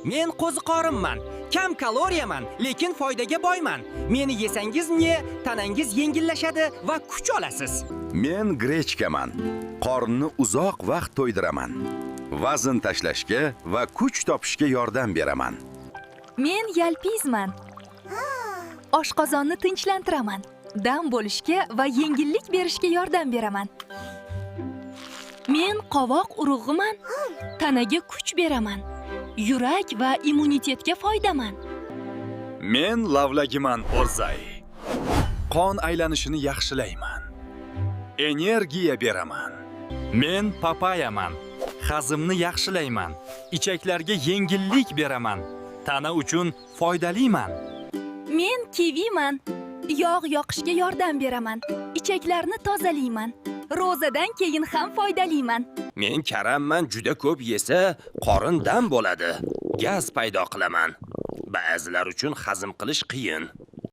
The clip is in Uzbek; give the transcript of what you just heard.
Men qo'ziqorinman, kam kaloriyaman, lekin foydaga boyman. Meni yesangiz tanangiz yengillashadi va kuch olasiz. Men grechkaman. Qornni uzoq vaqt to'ydiraman. Vazn tashlashga va kuch topishga yordam beraman. Men yalpizman. Oshqozonni tinchlantiraman. Dam bo'lishga va yengillik berishga yordam beraman. Men qovoq urug'iman. Tanaga kuch beraman. Yurak va immunitetga foydaman. Men lavlagiman O'zay. Qon aylanishini yaxshilayman. Energiya beraman. Men papayaman. Hazmni yaxshilayman. Ichaklarga yengillik beraman. Tana uchun foydaliman. Men kiviman. Yog' yoqishga yordam beraman. Ichaklarni tozalayman. Ro'zadan keyin ham foydaliman. Men karamman, juda ko'p yesa, qorin dam bo'ladi. Gaz paydo qilaman. Ba'zilar uchun hazm qilish qiyin.